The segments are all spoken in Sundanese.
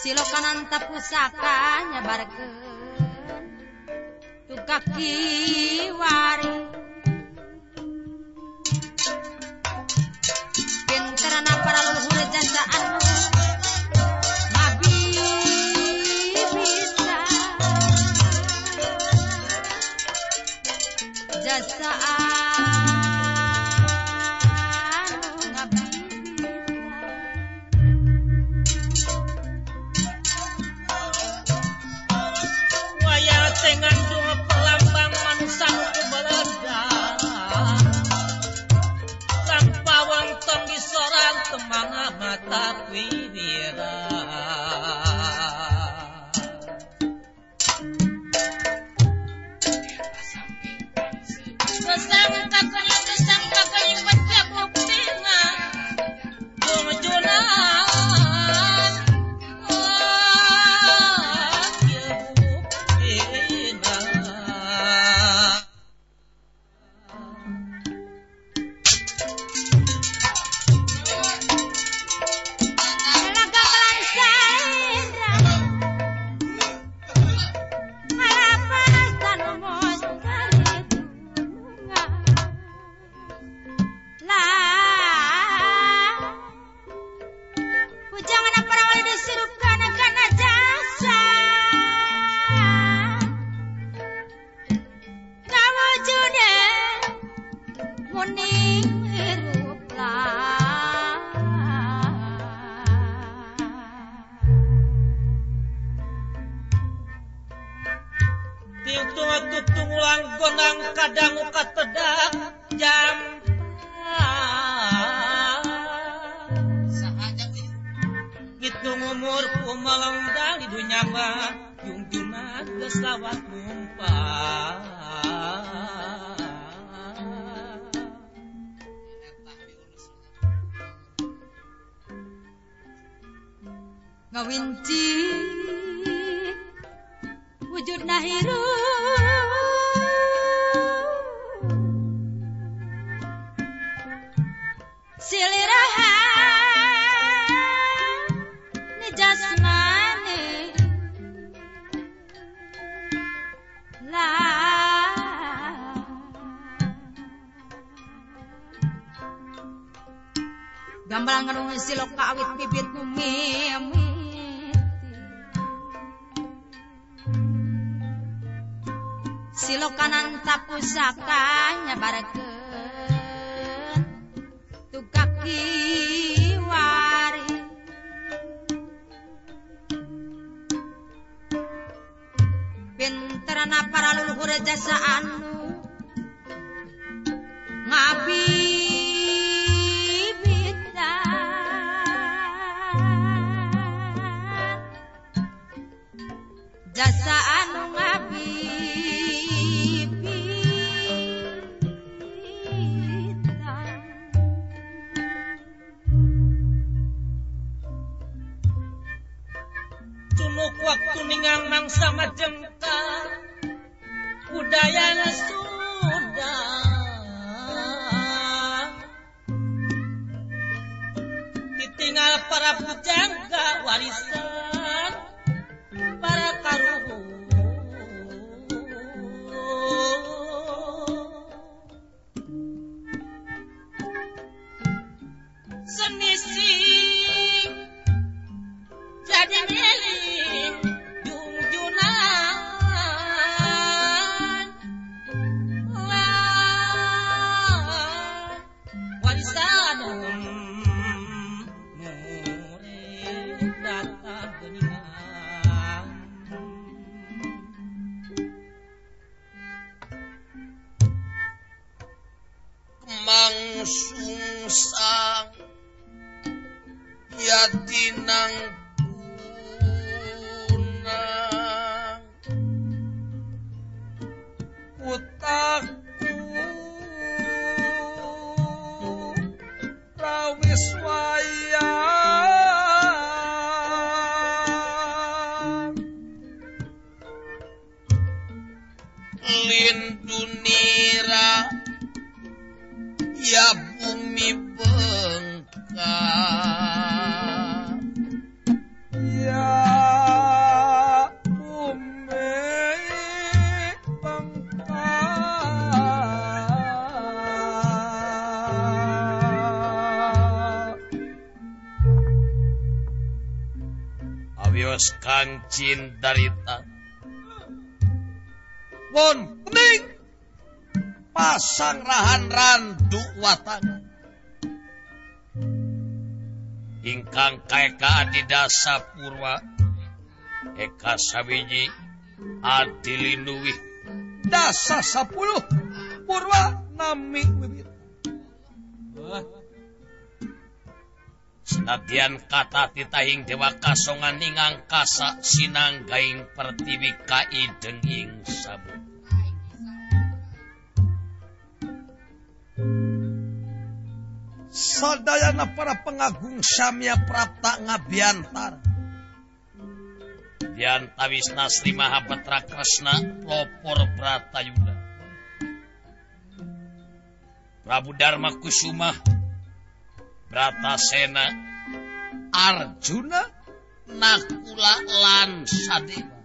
Silokananta pusaka nyabarkeun tukak kiwari pinterana para leluhur jasa anu ngabibisa jasa dengan dua pelambang manusia belanda tanpa wonton di sorang temana mata wiwira kesangka kaya baca buktina jujuran tutungulang gonang kadang ukat tedak jam gitu ngumur pumalong dari dunia mah jungjungan geslawat numpang ngawinci wujudna hirup siliraha ni jasmani la gambaran ngarung silok awit bibit mimi silokanan tapusaka nyabarkeun tukak kiwari pinterana para leluhur jasa anu ngabibitan jasa anu waktu ningang mangsa majengka budayana sudah ditinggal para pujangga warisan para karuhun senisih jadi milik junjunan warisan murid datang beningan mangsungsang yatinang kunang utaku rawiswayang lindunira ya bumi bengkak ya bumi bengkak awios kang cindarita pun pening pasang rahan randu watang ingkang kaeka adidasa purwa eka sawiji adilinduwi dasa 10 purwa nami wiwit senadyan kata titahing dewa kasongan ing angkasa sinanggaing pertiwi kaideng ing sabu sadayana para pengagung samya prapta ngabiantar diantawisna Sri Mahabatra Kresna lopor Bratayuda Prabu Dharma Kusuma Bratasena Arjuna Nakula lan Sadewa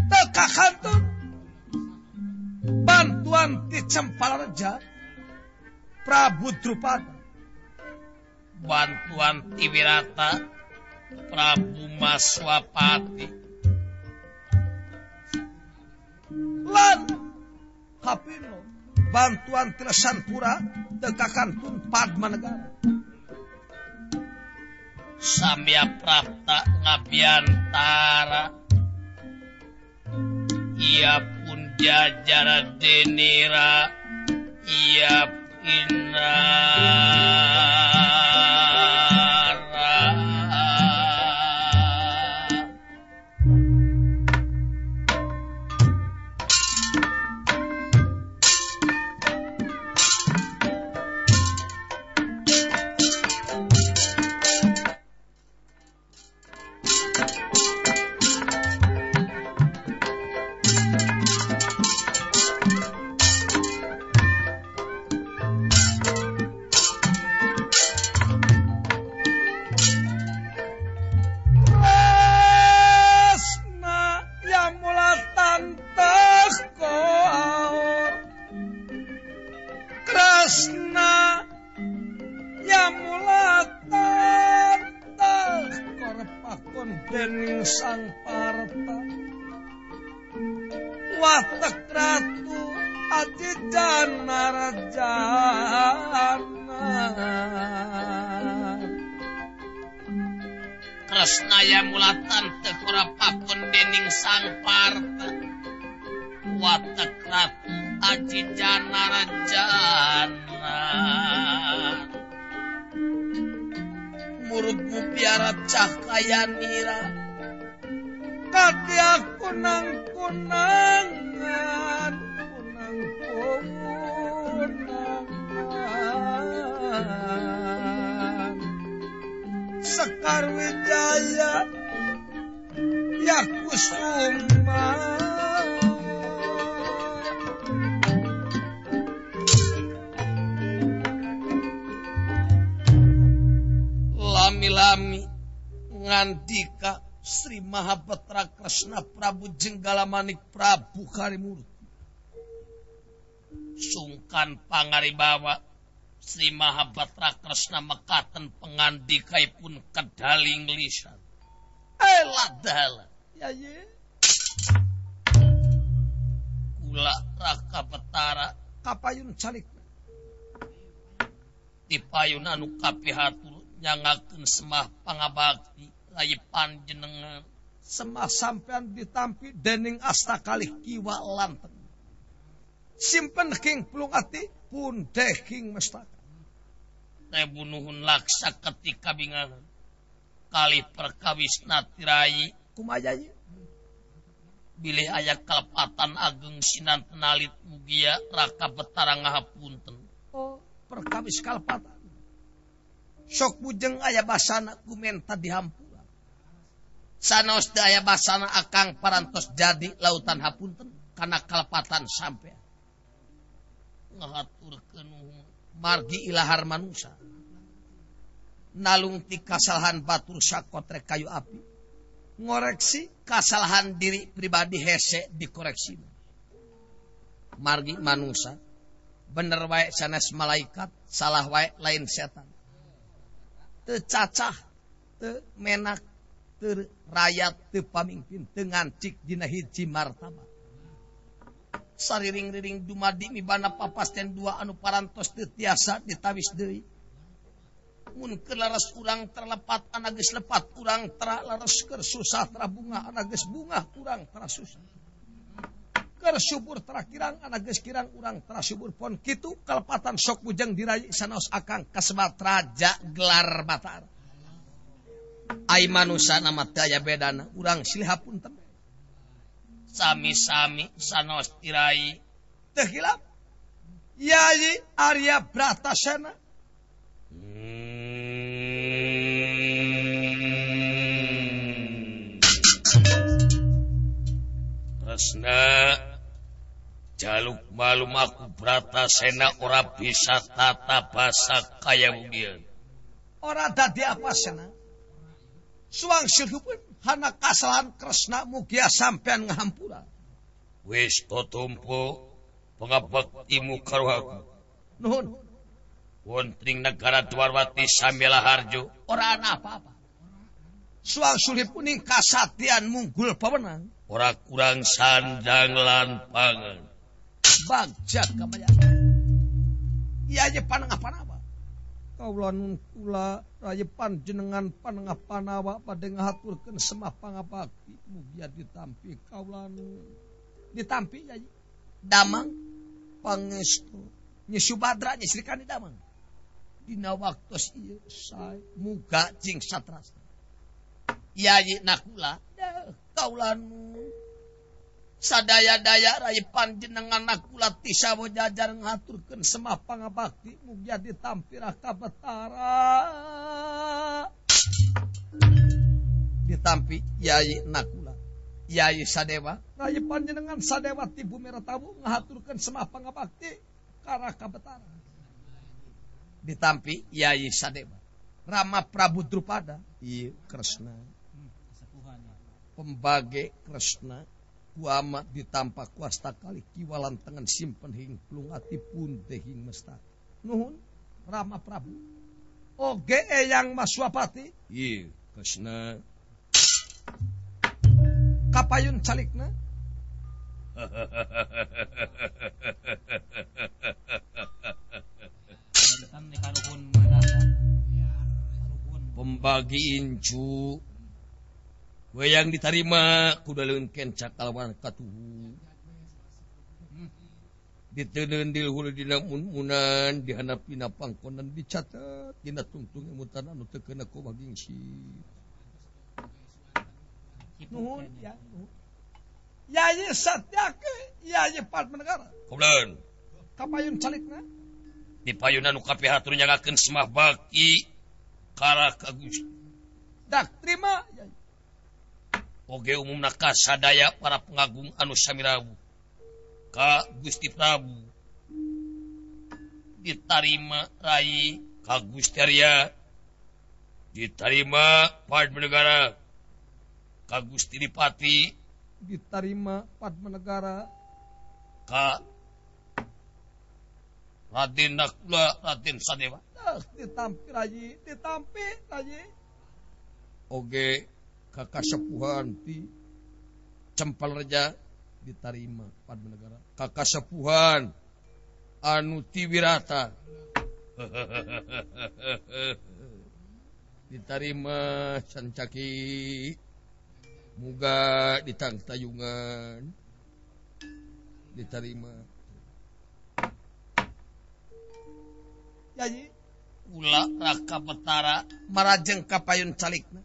tekakantun bantuan ti Cempalareja Prabu Drupada bantuan ti Wirata Prabu Maswapati lan Kapino bantuan ti Lesanpura tekakantun Padmanegara samya prapta ngabiantara ia pun jajara denira ia inara sang parta watek ratu adidana rajana Kresnaya mulatan tekora pakon dening sang parta watek ratu adidana rajana murbu biara cahkayanira Katia kunang-kunangan Sekar Wijaya Yakusuma lami-lami ngandika Sri Mahabatra Kresna Prabu Jenggala-manik Prabu Karimurti sungkan pangaribawa Sri Mahabatra Kresna mekaten pengandikaipun kedaling lisan eladala Ya ye. kula Raka Betara Kapayun calik. di payun anu kapihatur nyangakeun semah pangabakti rai panjenengan Semah sampean ditampi dening asta kalih kiwa lanteng. Simpen king pulung ati pun deking mestaka. rebu nuhun laksa ketika bingangan kali perkawis natirai Kumayayi. bilih aya kalepatan ageng sinan tenalit mugia Raka Betara ngahapunten Oh, perkawis kalpatan. Sok bujeng aya basana kumenta dihampura. sanos teu aya basana akang parantos jadi lautan hapunten kana kalepatan sampean ngahaturkeun Margi ilahar manusia. Nalung ti kasalahan batur sakotrek kayu api. Ngoreksi kasalahan diri pribadi hese dikoreksi. Margi manusia. Bener wae sanes malaikat, salah wae lain setan. Teu cacah, teu menak, teu rakyat, teu pamimpin, teu ngancik dina hiji martabat. Sariring-riring dumadi mibana papasten dua anu parantos teu tiasa ditawis deui. Mun keur laras urang terlepat anageus lepat urang tara laras keur susah tara bunga anageus bunga urang tara susah. Keur subur tara kirang anageus kirang urang tara subur pon kitu kalepatan sok bujang dirayi sanaos akang kasebat raja gelar Batara. Ai manusia nama teu aya bedana urang silih hapunten. sami-sami sanos tirai Teu hilap. Yayi Arya Bratasena. Kresna jaluk malum aku Bratasena ora bisa tata basa kaya budian Ora dadi apa sana. Suang silhupun hana kasalahan Kresna mugia sampean ngahampura. wis totumpo pangabaktimu karo aku Nuhun. wontring negara Dwarwati Samela Harjo Ora ana apa-apa. Suang sulipuning kasatian munggul pawenang. ora kurang sandang lan pangan Bagja kamaya. Iya aja panangah-panapa. Kaula nun kula rayepan jenengan panangah-panawa pada ngahaturkeun semah pangabakti mugia ditampi kaula nu ditampi ya damang pangestu Nyi Subadra Nyi Sri Kandi damang dina waktos ieu sae muga cing satrasna Yayi nakula kaula nu sadaya-daya rayepan jenengan nakula ti sawo jajar ngaturkeun semah pangabakti mugia ditampi Raka Betara. Ditampi Yayi nakula. Yayi Sadewa, rayepan jenengan Sadewa ti Bumi Ratawu ngahaturkeun semah pangabakti ka Raka Betara. Ditampi Yayi Sadewa. Rama Prabu Drupada, ieu Kresna. Pembage Kresna kuama ditampak kuasta kali kiwalan tangan simpen hing plungati pun dehing mestak. Nuhun Rama Prabu. Oge eyang Maswapati. iya Kresna Kapayun calikna. pembagi incu yang diterima kuda leungkeun cakalawan katuhu diteundeul hulu dina mun-munan dihandapina pangkonan dicatet dina tungtung emutan anu teu keuna ku bagingsi Nuhun ya. Nuhun. Yayi Satyake, Yayi Padmanegara. Kulen Kapayun calikna. di payuna nu kapihatur nyagakeun semah baki kara ka Gusti Dak terima Yayi. oge umumna kasadaya para pengagung anu samirawu ka Gusti Prabu ditarima rai ka Gusti Arya Diterima Padmanegara ka Gusti Dipati. Diterima Padmanegara Ka Raden Nakula Raden Sadewa. Ditampi Rayi, oge ka kasepuhan ti Cempal Reja diterima Padmanegara. Ka kasepuhan anu ti Wirata diterima Sancaki. Muga ditang tayungan diterima. Yayi Ula Raka Betara marajeng kapayun calikna.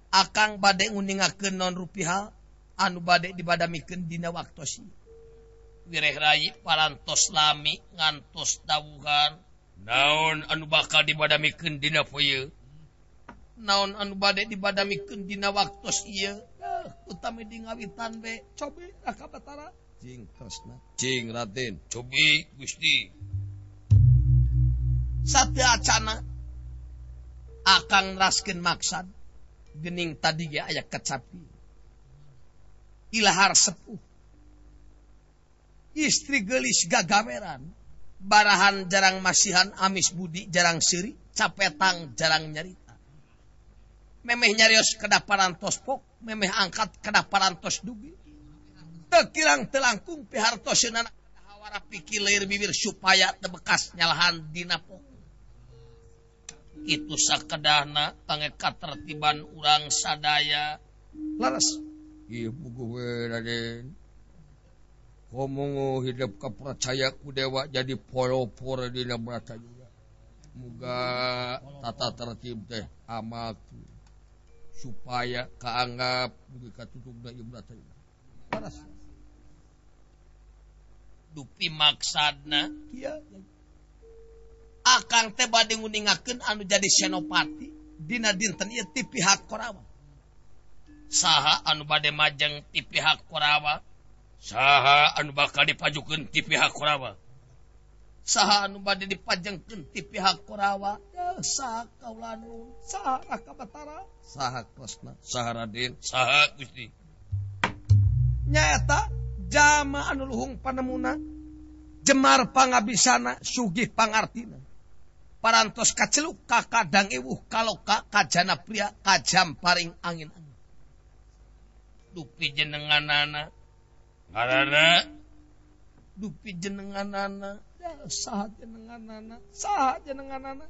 Akang bade nguningakeun non rupiah anu bade dibadamikeun dina waktos ieu. wireh rai parantos lami ngantos dawuhan. Naon anu bakal dibadamikeun dina poe? Naon anu bade dibadamikeun dina waktos ieu? Utami di ngawitan be. Cobi Raka Betara. Jing Kresna. Jing Raden. Cobi Gusti. Sate acana akang raskeun maksad gening tadi ge aya kecapi. Ilahar sepuh. Istri gelis gagaweran. Barahan jarang masihan amis budi jarang seuri. Capetang jarang nyarita. Memeh nyarios kedah parantos pok. Memeh angkat kedah parantos dugi. Tekirang telangkung pihartoseun anak hawara pikir leir bibir supaya tebekas nyalahan dina pok. Itu sakedahna tangge katertiban urang sadaya. Laras. Ieu puguh we Raden. Komo hidup kapercaya ku dewa jadi polo-polo dina brata juga. Muga tata tertib teh amalku supaya kaanggap dugi katutugna ieu brata juga. Laras. Dupi maksadna Kieu. Akang teh bade nguningakeun anu jadi senopati dina dinten ieu ti pihak Korawa. saha anu bade majeng ti pihak Korawa? Saha anu bakal dipajukeun ti pihak Korawa? Saha anu bade dipajengkeun ti pihak Korawa? Ya, saha kaula nun, saha Raka Betara, saha Kresna, saha Raden, Saha Gusti? nyaeta jama anu luhung panemuna, jemar pangabisana, sugih pangartina. Parantos kaceluk kakadang ewuh kaloka kajana pria kajam paring angin-angin. Dupi jenenganana ngaranna Dupi jenenganana, ya saha jenenganana, saha jenenganana,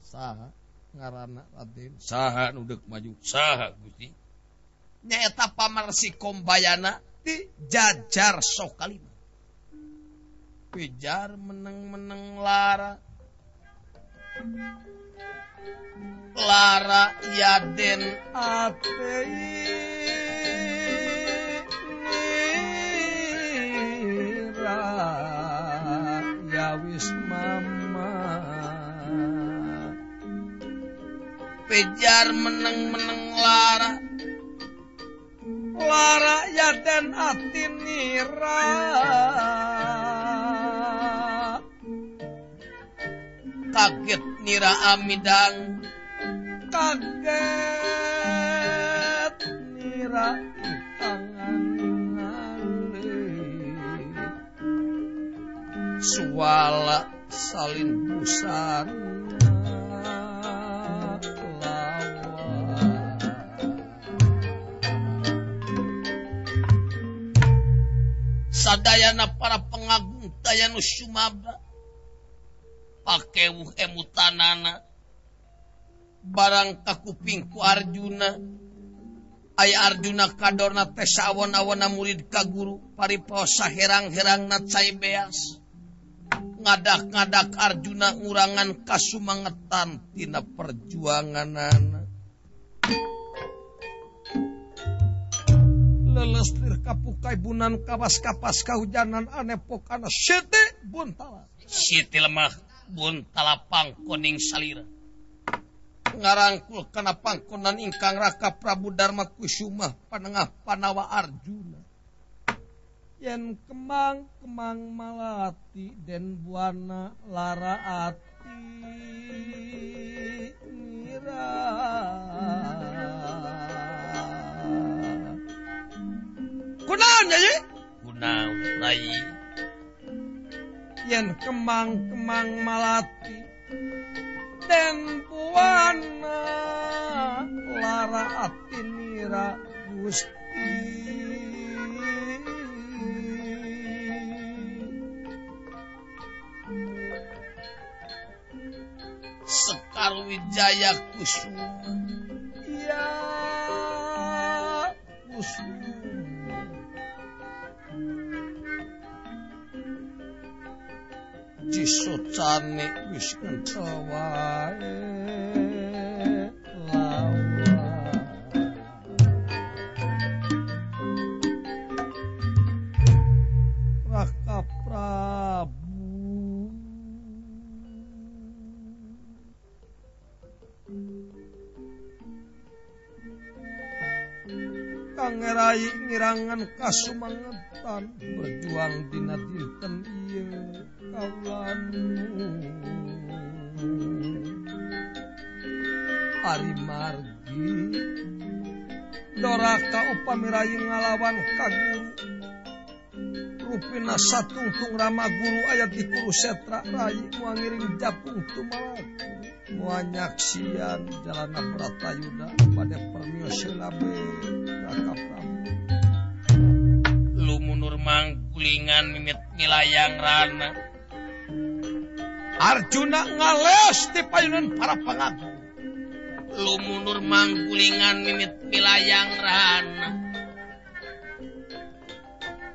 saha ngaranna Raden, saha nu deuk maju, saha Gusti? nyaeta pamarsi kombayana ti Jajar Sokalima. Pijar meneng-meneng lara. Lara Yaden Atei Nira Yawis Mama. Pijar meneng-meneng lara. Lara Yaden Ati Nira kaget Nira Amidang, kaget Nira tangan suala salin busana lawan sadayana para pengagung dayanu Sumabra pakewuh emutanana barang kakuping ku Arjuna aya Arjuna kadorna teh saawon-awonna murid ka guru pariposa herang-herangna cai beas ngadak-ngadak Arjuna ngurangan kasumangetan tina perjuanganana leles lir kapukai bunan kapas-kapas kahujanan anepokana sete buntala Siti lemah buntala pangkoning salira. Ngarangkul kana pangkonan ingkang Raka Prabu Darma Kusuma panengah Panawa Arjuna. Yen kemang-kemang malati den buana lara ati nira Rai yen kemang-kemang malati den buana lara atinira Gusti Sekar Wijaya Kusuma ya Kusuma disocane wis kenca wae lawa Raka Prabu kang ngerai ngirangan kasumangetan berjuang dina dinten ieu kaulanu Ari margi doraka upami rayi ngalawan ka guru rupina satungtung rama guru aya di Kurusetra rayi moal ngiring japung tumalaku moal nyaksian jalana Bratayuda pada permioseun abe Raka Prabu lumunur manggulingan mimit milayang rana Arjuna ngales di payunan para pengagung lumunur manggulingan mimit milayang rana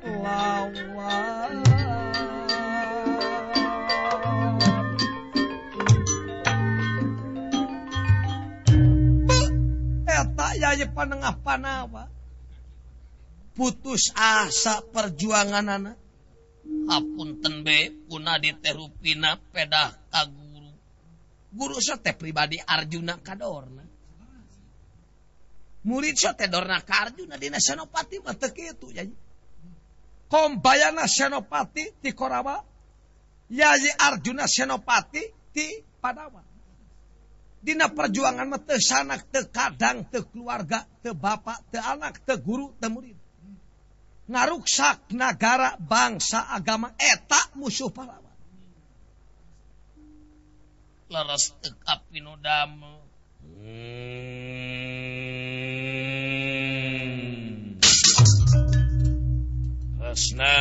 lawan eta yaya panengah panawa putus asa perjuanganana hapunten be punadi teh rupina pedah ka guru teh pribadi Arjuna kadorna murid teh dorna ka Arjuna dina Senopati mah teu kitu yai kombayana Senopati ti Korawa yai Arjuna Senopati ti Padawa dina perjuangan mah teu sanak teu kadang teu keluarga teu bapak teu anak teu guru teu murid ngaruksak nagara bangsa agama eta musuh pahlawan leres teu kapinodam Resna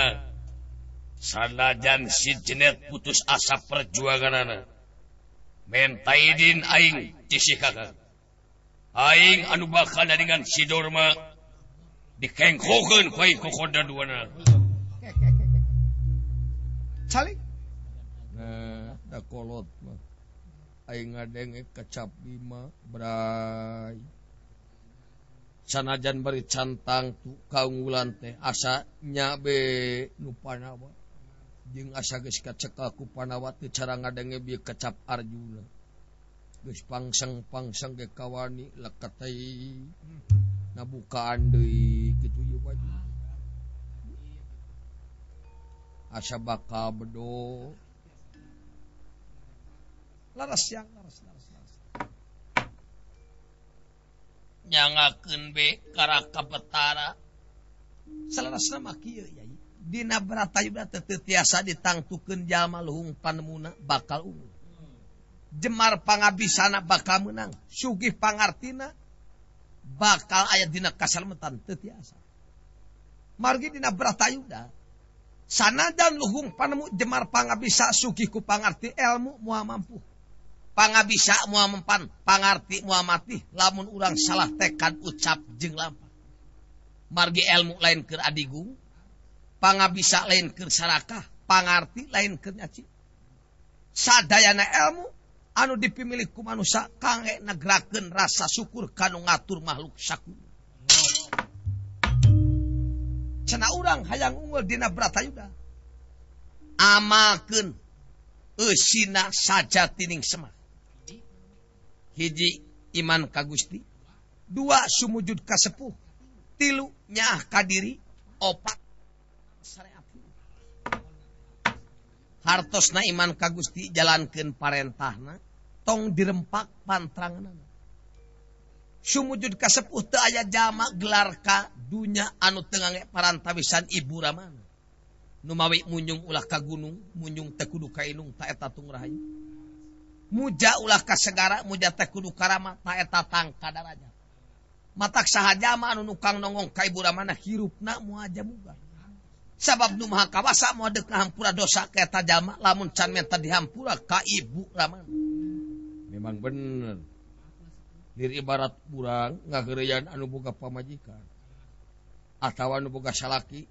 sanajan si jenet putus asa perjuanganana mentaidin aing cisikaka aing anu bakal dengan si Dorma dikengkokeun ku aing kokoda duana calik nah da kolot mah aing ngadenge kecap bima bray sanajan bari cantang tu kaunggulan teh asa nya be nu panawa jeung asa geus kacekal ku panawa teu cara ngadenge bieu kecap Arjuna geus pangsang ge kawani leket teh nabukaan deui kitu ieu baju asa bakal bedo laras nyangakeun be karaka betara salarasna mah kieu yai dina Bratayuda teu tiasa ditangtukeun jalma luhung panemuna bakal unggul jemar pangabisana bakal menang sugih pangartina bakal aya dina kasalmetan teu tiasa margi dina Bratayuda sanajan luhung panemu jemar pangabisa sugih ku pangarti ilmu moal mampu pangabisa moal mempan pangarti moal mati lamun urang salah tekad ucap jeung lampah margi ilmu lain keur adigung pangabisa lain keur sarakah pangarti lain keur nyaci sadayana ilmu anu dipimilih ku manusia kangge nagrakeun rasa syukur kanu ngatur makhluk sakudu cenah urang hayang unggul dina Bratayuda amalkeun eusina sajatining semah hiji iman ka Gusti dua sumujud ka sepuh tilu nyaah ka diri opat syariat hartosna iman ka Gusti jalankeun parentahna tong dirempak pantranganana sumujud ka sepuh teu aya jalma gelar ka dunya anu teu ngange parantawisan ibu ramana numawi munjung ulah ka gunung munjung teh kudu ka inung ta eta tung rahayu muja ulah ka segara muja teh kudu karama ta eta tangka darajat matak sahaja mah anu nukang nongong ka ibu ramana hirupna moal aja muga sabab nu maha kawasa moal deuk ngahampura dosa ka eta jalma lamun can menta dihampura ka ibu ramana memang bener diri ibarat urang ngageureyan anu boga pamajikan atawa anu boga salaki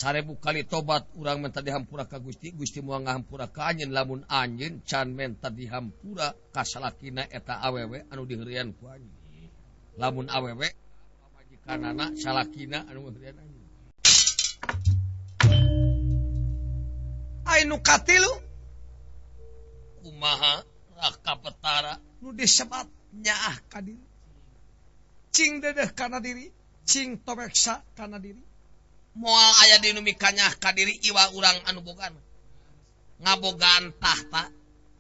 1000 kali tobat urang menta dihampura ka Gusti Gusti moal ngahampura ka anjeun lamun anjeun can menta dihampura ka salakina eta awewe anu diheureyan ku anjeun lamun awewe pamajikanana salakina anu ngeureyan anjeun anu katilu kumaha raka petara nu disebat nyaah ka diri cing dedeh kana diri cing tobeksa kana diri moal aya di nu mikanya ka diri iwa urang anu bogan ngabogaan tahta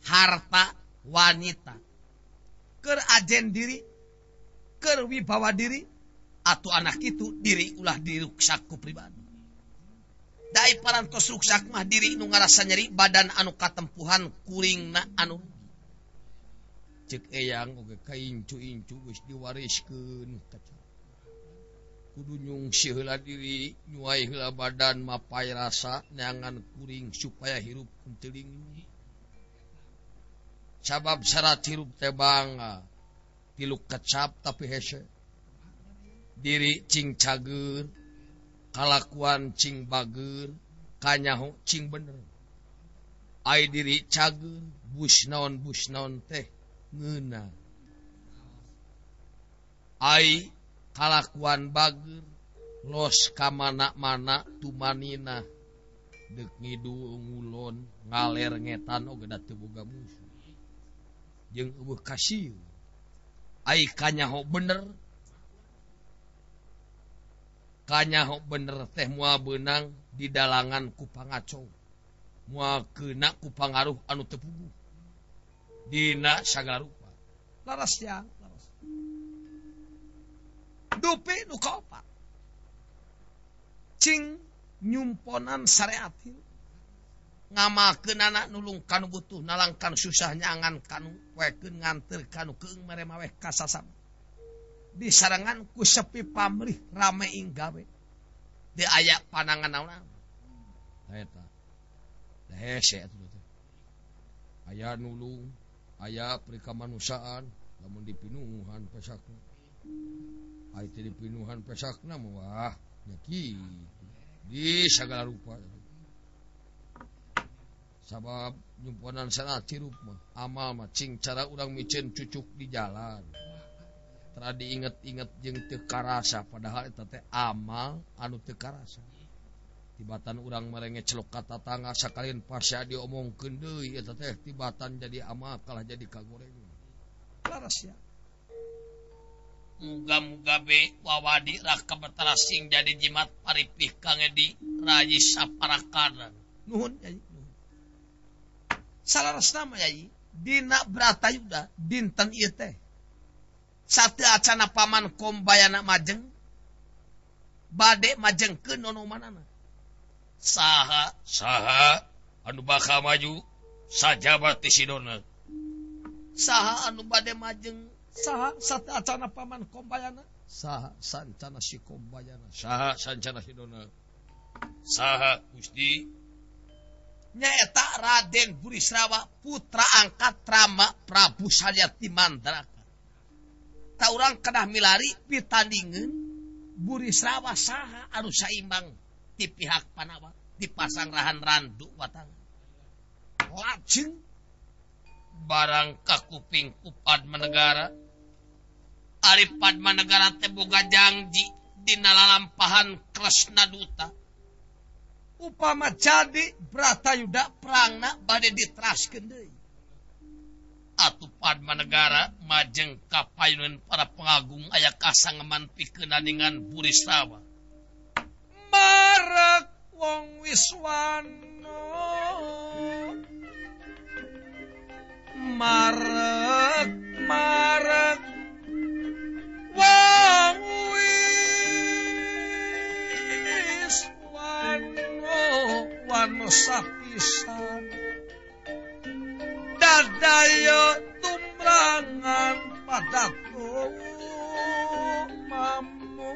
harta wanita keur ajen diri keur wibawa diri atuh anak itu diri ulah diruksak ku pribadi dai parantos ruksak mah diri nu ngarasa nyeri badan anu katempuhan kuringna anu cek eyang oge kaincu-incu geus diwariskeun ka kudu nyungsi heula diri nyuai heula badan mapai rasa neangan kuring supaya hirup teuling sabab syarat hirup teh bangga tilu kecap tapi hese diri cing cager kalakuan cing bager kanyaho cing bener ai diri cager bus naon teh ngeuna ai kalakuan bager los ka mana-mana tumanina deuk ngidul ngulon ngaler ngetan oge da teu boga musuh jeung eueuh kasih ai kanyaho bener teh moal beunang di dalangan ku pangaco moal keuna ku pangaruh anu teu puguh dina sagala rupa laras yang dupi nu kaopat cing nyumponan syariat ngamakeunana nulung kanu butuh nalangkan susah nyangan kanu wekeun nganteur kanu keung mere maweh kasasam disarangan ku sepi pamrih rame ing gawe di aya panangan naon eta hese atuh teh aya nulung aya prikamanusiaan lamun dipinuhan pesakna ai teh dipinuhan pesakna mah nya kitu di sagala rupa sabab nyumponan sana cirup mah amal mah cing cara urang micen cucuk di jalan tara diinget-inget jeung teu karasa padahal eta teh amal anu teu karasa tibatan urang merenge celok ka tatangga sakalin pasya diomongkeun deui eta teh tibatan jadi amal kalah jadi kagoreng laras ya muga-muga be wawadi raka betarasing jadi jimat paripih kang di rayi saparakadan nuhun yai salarasna mah yai dina Bratayuda dinten ieu teh sateu acana paman kombayana majeng bade majengkeun nonomanana saha anu bakal maju sajabat ti sidona saha anu bade majeng saha sateu acana paman kombayana saha sancana si kombayana saha sancana sidona saha Gusti nyaeta Raden Burisrawa putra angkat Rama Prabu Salyati Mandraka ta urang kedah milari pitandingeun Burisrawa saha anu saimbang ti pihak Panawa dipasang rahan randu watang lajeng barang kakuping kupad manegara ari Padma negara teh boga janji dina lalampahan Kresna Duta upama jadi Bratayuda perangna bade diteraskeun deui atuh Padma negara majeng kapayuneun para pengagung aya kasangeman pikeun ningan Burisrawa marek wong Wiswana marek wong Wiswana padaku mamu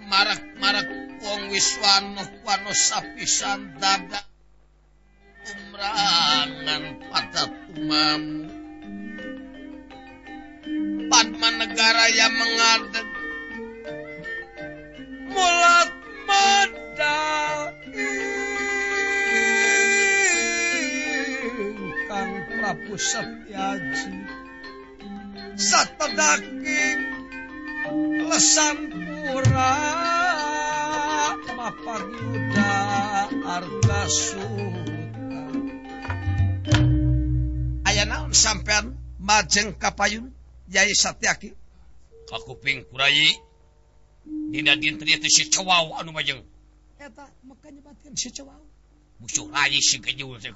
marak-marak wong wiswano sapisan dadak umrangan pada tumamu Padma negara yang mengadeg mulat modal Kang Prabu Setyaji satedaging lesan pura mapagyuda argasuta aya naon sampean majeng kapayun Yai Satyaki kakuping kurai dina dinten ieu si cewau anu majeng eta maka nyebatkeun si cewau musuh rai si kejul teh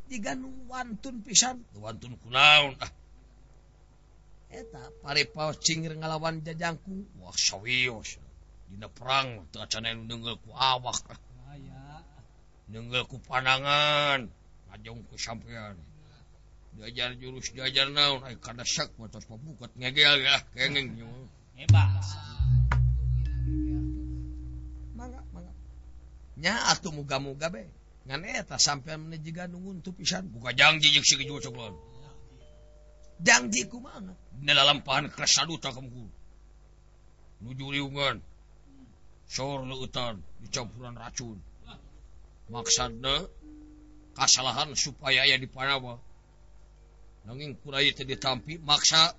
jiga nu wantun pisan wantun kunaon eta paripaos cingir ngalawan jajangku wah sawios dina perang teu acan anu neungeul ku awak neungeul ku panangan ngajong ku sampean diajar jurus diajar naon ai kada sak motor pabukat ngegel ya kenging hebat mangga nya atuh muga-muga be ngan eta sampean meni jiga nungun tu pisan buka janji jeung si kejul coklon janji kumaha dina lalampahan krasa duta kamu nuju liungan sor leutan dicampuran racun maksudna kasalahan supaya aya di Panama nanging kurai teh ditampi maksa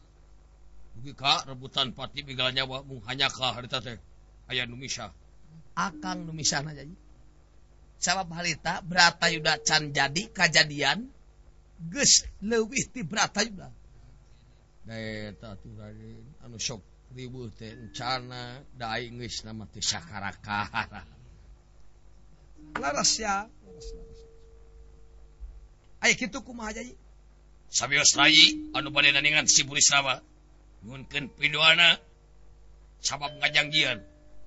dugi ka rebutan pati bigala nyawa mung hanya ka harita teh aya nu misah akang nu misahna jadi sabab harita Bratayuda can jadi kajadian geus leuwih ti Bratayuda eta tuh Raden anu sok riweuh teh encana da aing geus nama teh sakarakara laras ya aya kitu kumaha jadi sabios rai anu bade naningan si Burisrawa nyuhunkeun pidoana sabab ngajanggian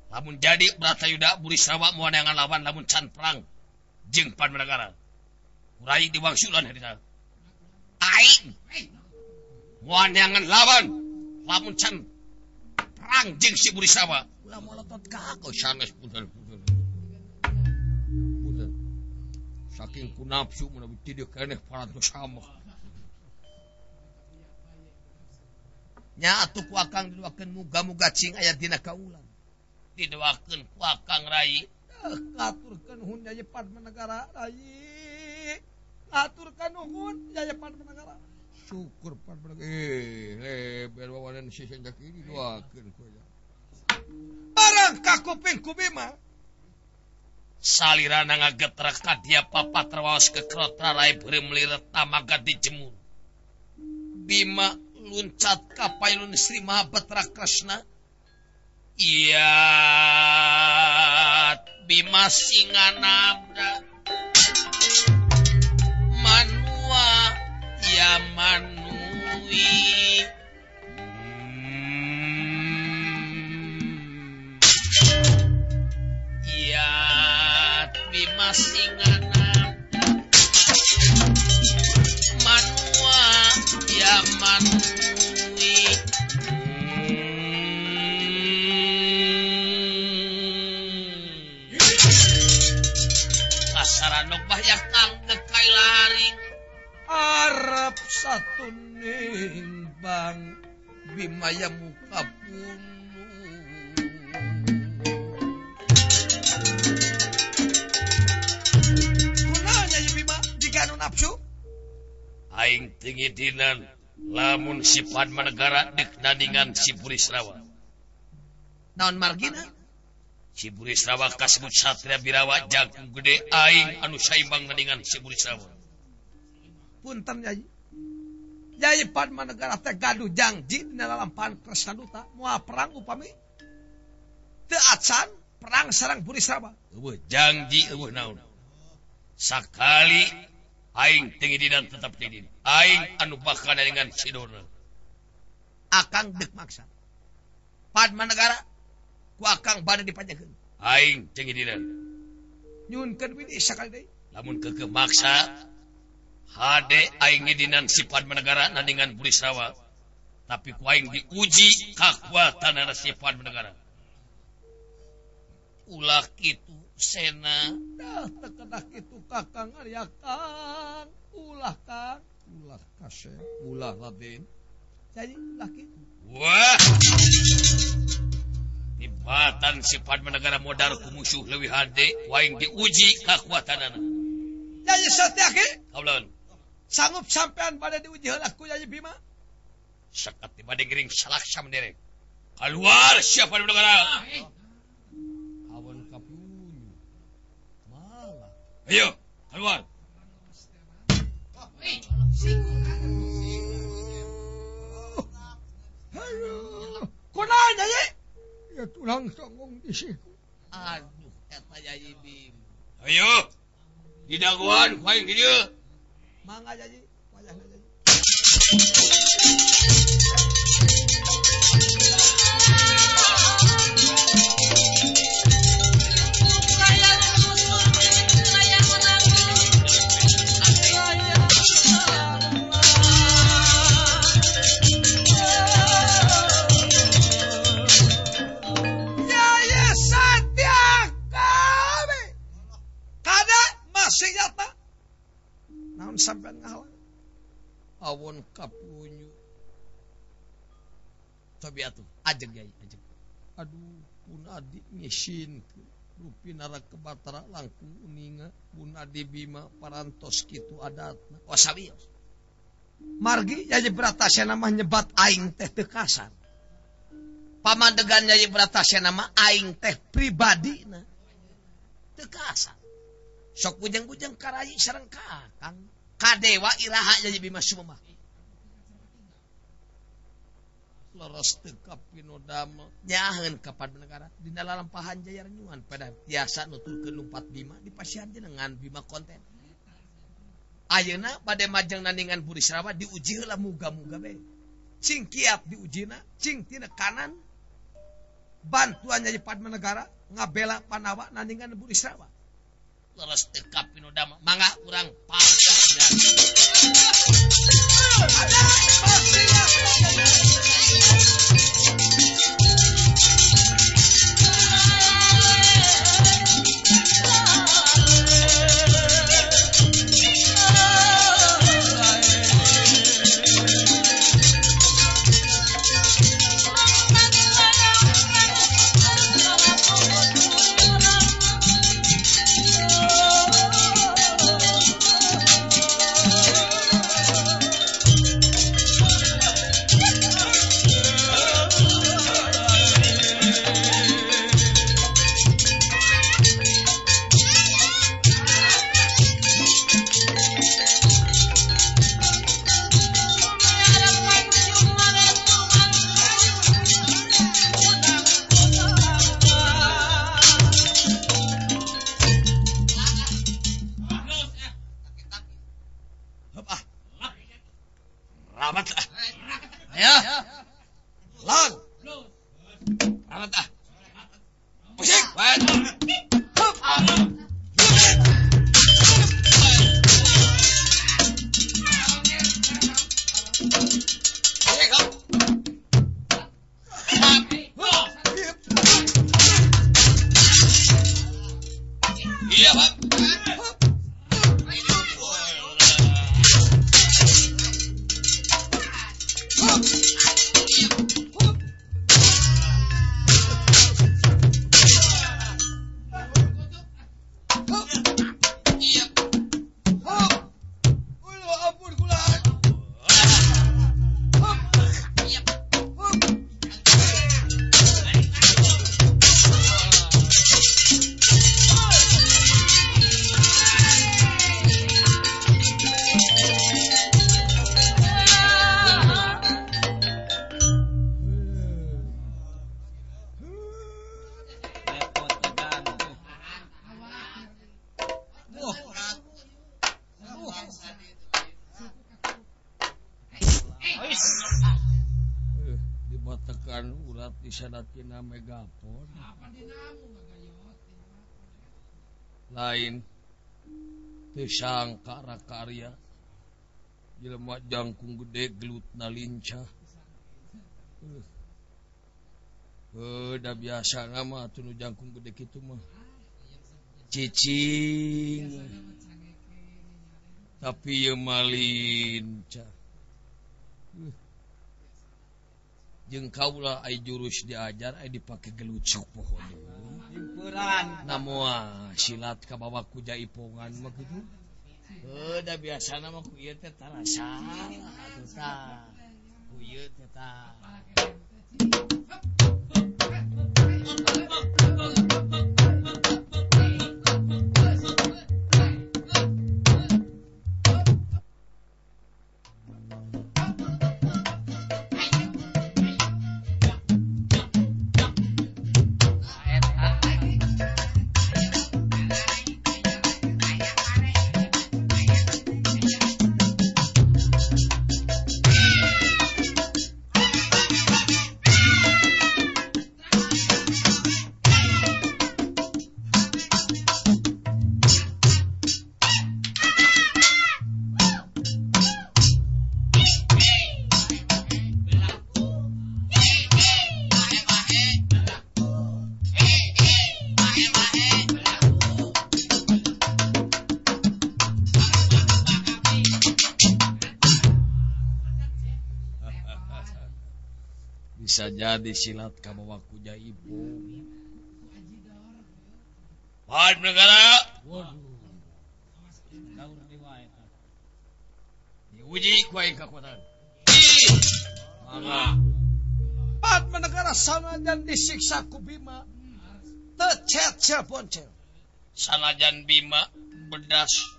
lamun jadi Bratayuda Burisrawa moal neangan lawan lamun can perang jeung Padmanegara kurai diwangsulan harita aing moal neangan lawan lamun can perang jeung si Burisrawa ulah molotot ka aku sanes punten saking ku nafsu mun tidak keneh parantos sama nya atuh ku akang didoakeun muga-muga cing aya dina kaulan didoakeun ku akang rai ngaturkeun nuhun Nyai Padmanegara rai ngaturkeun nuhun Nyai Padmanegara syukur Padmanegara leber wawanan si sanjaki didoakeun ku aya barang ka kuping ku Bima salirana ngagetrek ka dia papat rawaos ke krotra rai beureum liret tamaga dijemur Bima luncat ka payun Sri Mahabatra Kresna iya Bima singanabda manua ya manui iya Bima singanabda manua ya manui kasaranok bahyak kang dekai laring arep satuning bang Bima ya muka punu kunaon Nyai Bima jika anu nafsu aing tinggi dinan lamun si Padmanegara dek nandingan si Burisrawa naon margina si Burisrawa kasebut satria birawa jagung gede aing anu saimbang nandingan si Burisrawa punten Nyai Padmanegara teh gaduh janji dina lalampahan Kresna Duta moal perang upami teu acan perang sareng Burisrawa eueuh janji eueuh naon sakali aing tinggi dinan tetap di dieu aing anu bakal nandingan si Dona akang dek maksa Padmanegara ku akang bade dipanjangkeun aing tinggi dinan nyuhunkeun widi sakali deui lamun keukeuh maksa Hade aing ngidinan sifat menegara nandingan Burisrawa. Tapi ku aing diuji kakuatan sifat menegara. Ulah kitu Sena. Dah tekedah kitu Kakang Arya Kang. Ulah Kang. Ulah Kasep. Ulah Raden. Jadi ulah kitu. Wah. Tibatan sifat menegara modal ku musuh leuwih hade. Ku aing diuji kakuatanana. Jadi Satyaki. Kaulon. Sanggup sampean pada diuji heula ku Nyai Bima? Sekat tiba gering salaksa menderek. Keluar siapa di negara? Awan kapunyu. Malah. Ayo, keluar. Ayo. Kunaon Nyai? Ya tulang songong di siku. Aduh, eta Nyai Bim. Ayo. Didaguan ku aing di dieu. Mangga Nyai. Wayahna Nyai. Sampai ngalah awon kapunyu cobi atuh ajeg Yai ajeg aduh pun adi ngisin rupi nara kebatara langkung uninga pun adi Bima parantos kitu adatna wasabios margi Nyai Bratasena mah nyebat aing teh teu kasar pamandegan Nyai Bratasena mah aing teh pribadina teu kasar sok bujang-bujang karayi sareng Kakang Kadewa iraha Nyai Bima Sumemah. Leres teu ka pinodama nyaheun ka Padanegara dina lalampahan Jaya Renyuan pada tiasa nuturkeun numpat Bima di pasihan jenengan Bima konten. Ayeuna bade majeng nandingan Burisrawa diuji heula muga-muga bae. Cing kiat diujina, cing tina kanan bantuan Nyai Padanegara ngabela Panawa nandingan Burisrawa. Leres teu ka pinodama mangga urang pasang. Dibatakan urat disadatina megapon. Lain teu sangka karya jelema jangkung gede gelutna lincah. Udah biasa nama atuh jangkung gede kitu mah. Cicing. Tapi ieu mah lincah. Jeung kaula aya jurus diajar aya dipake gelucuk pohon. Himpuran. Namoa silat ka bawah ku jaipongan mah kitu. Udah biasa nama ku ieu teh tarasa atuh tah. Ku ieu teh tah. Bisa jadi silat ka bawah ku jaipong. Pad negara. Diuji ku aing kakuatan. Mangga. Pad negara sanajan disiksa ku Bima. Teu cecel poncel. Sanajan Bima bedas.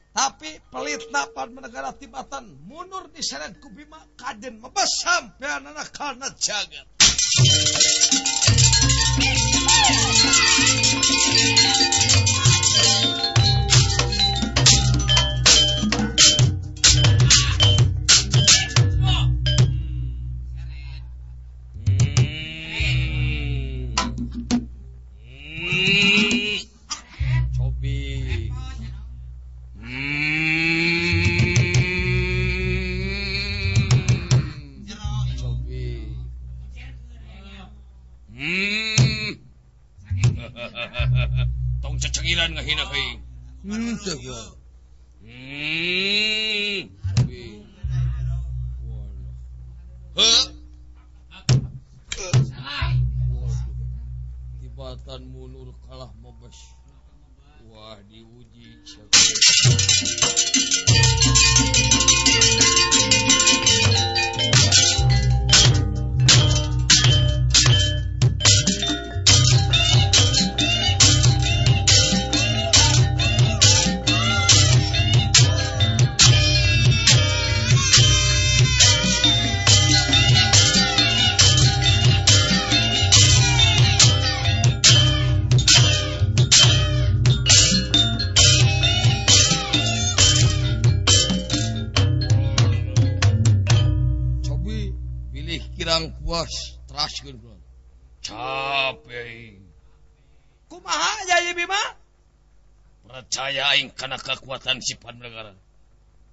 Tapi pelitna Pad negara tibatan mundur diseret ku Bima kajen mebes sampeanana kana jagat. Tong cecengiran ngahina keuing. Teu gua. Tibatan munur kalah mabes. Wah diuji. Kirang puas teraskeun kula. Capek. Kumaha Jaya Bima? Percaya aing kana kekuatan sifat negara.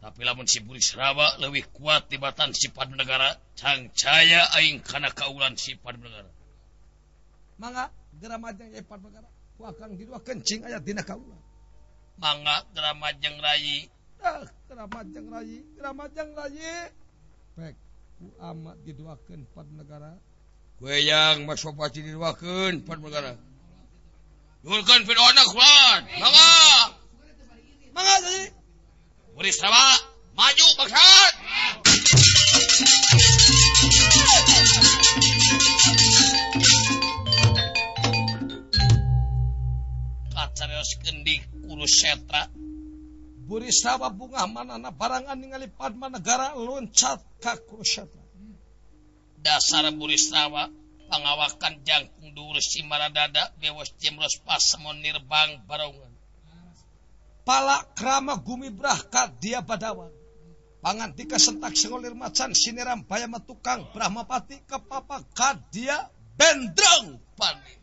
Tapi lamun si Burisrawa leuwih kuat tibatan sifat negara, cangcaya aing kana kaulan sifat negara. Mangga geramajeng Jaya Pad negara. Ku akang didua kencing aya dina kaula. Mangga geramajeng rayi. Geramajeng rayi. Pek ku amat diduakeun Pad negara. Kuyang masopati diduakeun Pad negara. Yulkeun pidoana kulan. Mangga Jaya. Burisrawa maju bangsat. Kacarioskeun di Kurusetra. Burisrawa bunga manana barangan ningali Padma negara loncat ka Kurusetra. Dasar Burisrawa pangawakan jangkung dhuwur Simaradada bewas jemros pasemon nirbang barongan. Pala krama gumibrah ka dia badawan. Pangantika sentak sengolir macan siniram bayama tukang Brahmapati kepapa ka dia bendrong pani.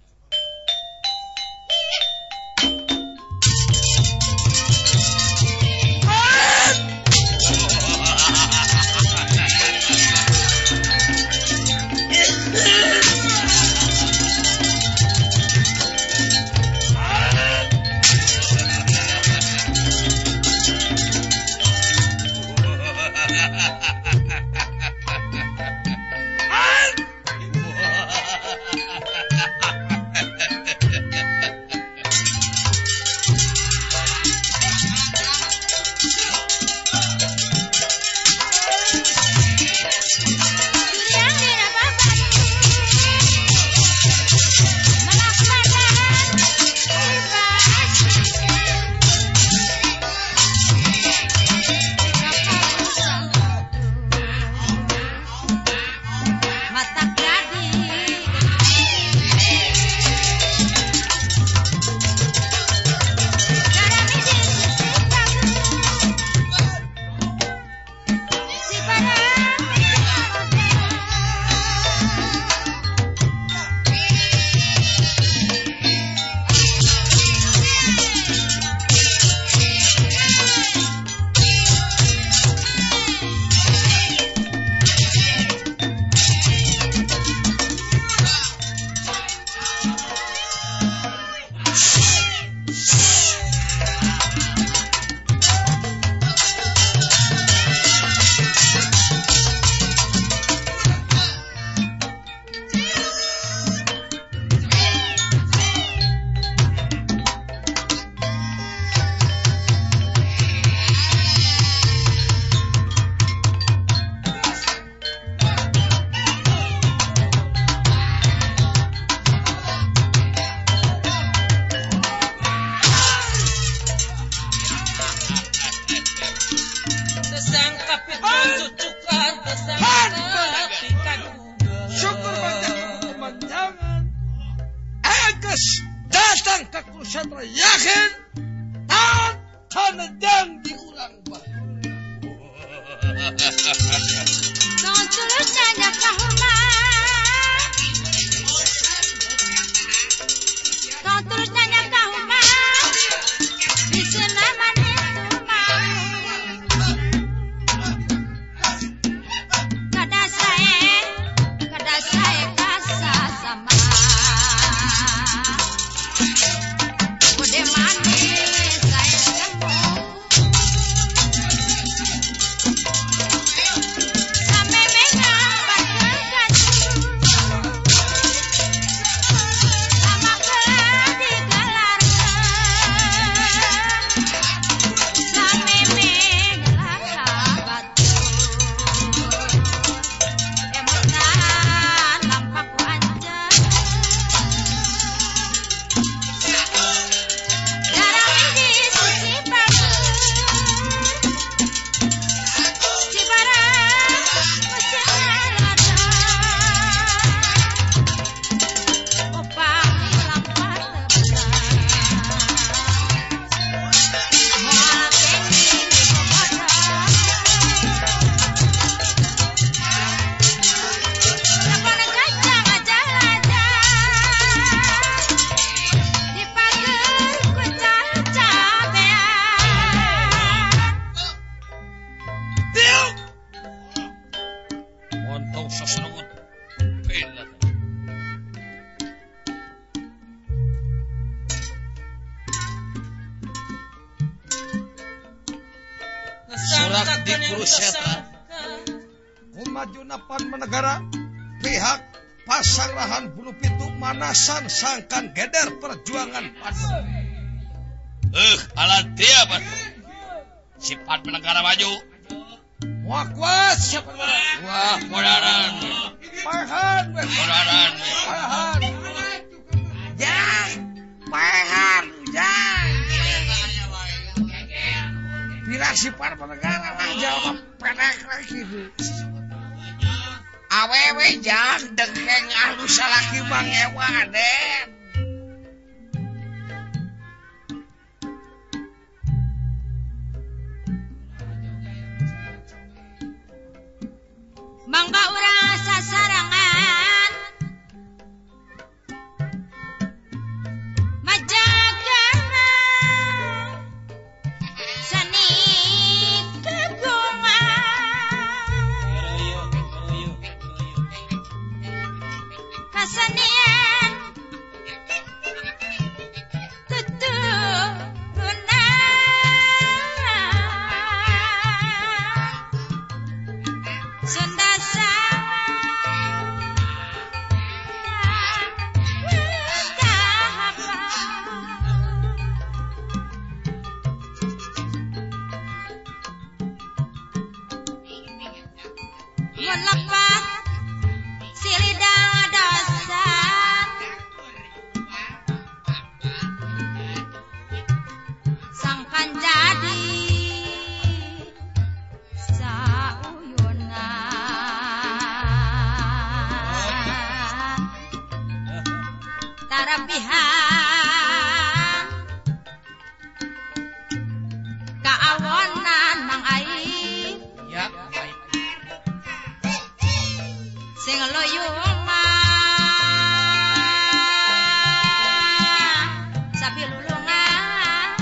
Tesangka cucukan tesangka pikaduga. Syukur manjangan. Agus datang ke Kusatra yakin tan kanejang di urang bah. Kau tulus nanya kahuma. Kau tulus nanya kahuma. Bisa nama itu mau. Kada saya kasa sama. Kode manis saya ketemu. Sampai mengambat kekasih. Sama kedigalarkan. Sampai mengelak batu. Emosan lampaku anjay. Darah ini suci bagus. Cibaran musim lada. Opang lampat terbesar. Moal kening di komodo. Telepon kacang aja-aja. Dipager kucal cabean. Tiuk Montong sesrut. Pila. Surat di Kurusetra. Kumajuna pan menegara pihak pasarahan bulu pitu manasan sangkan geder perjuangan pan. Alat dia apa? Sifat menegara maju. Wakwas siapa mana? Wah, modaran. Pahan we. Modaran. Pahan. Jang. Pahan jang. Bila sifat penegara lah jawab pendek lagi. Awewe jang dengeng alus salaki mangewa den. Mangga urang sasarangan. Majagana. Seni kegungan. Kasenian. Tuturunan. Sendasa. Melepat silidang dosan. Sangkan jadi sauyunan. Tarabihan kaawonan mang aib. Ya, baik. Sing loyungan sapi lulungan.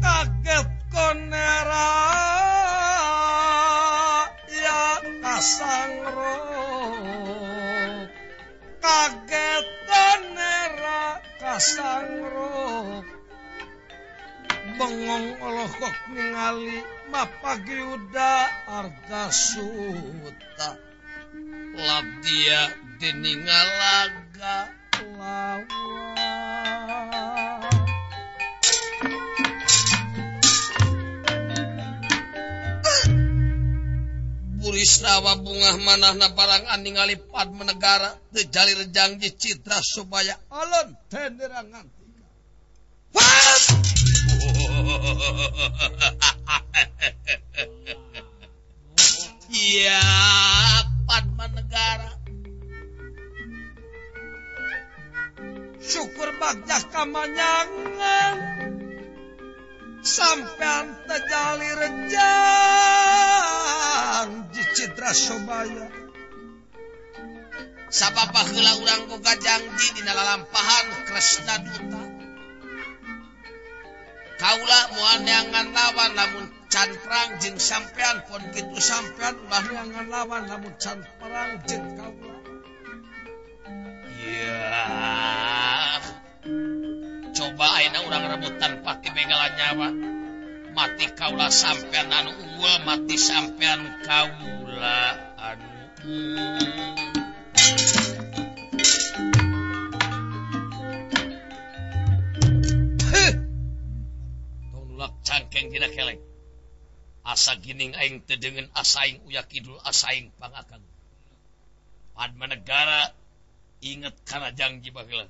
Kaget konera ya kasangro. Kaget konera kasangro. Bengong olokok ningali mapagi uda arga suta. Labdia diningalaga. Lawa Burisrawa bungah manahna barang ningali Padma Negara teu jalir janji citra supaya alon tenderangan. Iya, Padma Negara. Syukur bagja kamanyangan sampean tejalir janji citra sobaya. Sabapa heula urang boga janji dina lalampahan Kresna Duta. Kaula moal neangan lawan lamun can perang jeung sampean pon kitu sampean ulah neangan lawan lamun can perang jeung kaula. Ya. Coba ayeuna urang rebutan pake begalan nyawa. Mati kaula sampean anu unggul, mati sampean kaula anu cangkeng tidak kelek. Asa gining aing teu deungeun asa aing uya kidul asa aing pangakang. Padma Negara inget kana janji baheula.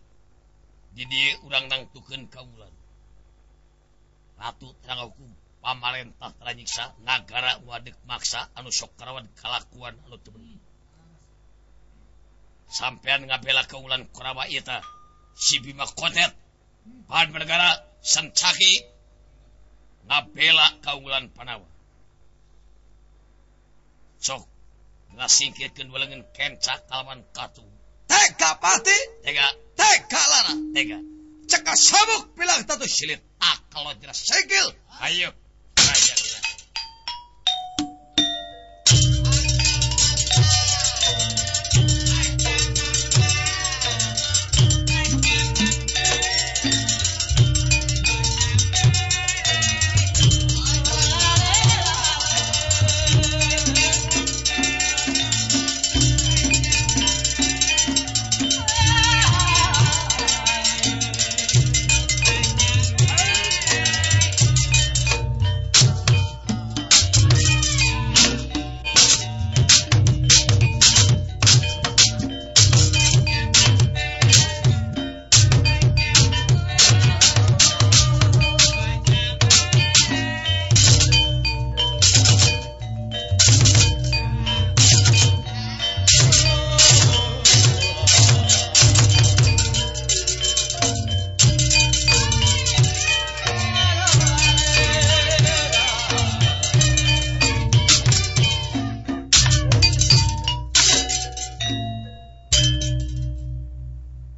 Di dieu urang nangtukeun kaulan. Ratu terang hukum pamarentah teranyiksa nagara wadeg maksa anu sok karawan kalakuan anu teu bener. Sampean ngabela kaulan kurawa ieu tah si Bima Kotet. Padma Negara sancaki ngabela kaulan Panawa. Sok ngasingkirkeun welengan kenca kalawan katu. Tega pati, tega lara, tega. Ceka sabuk bilang tatu silit. Kalau jelas segel, ayo.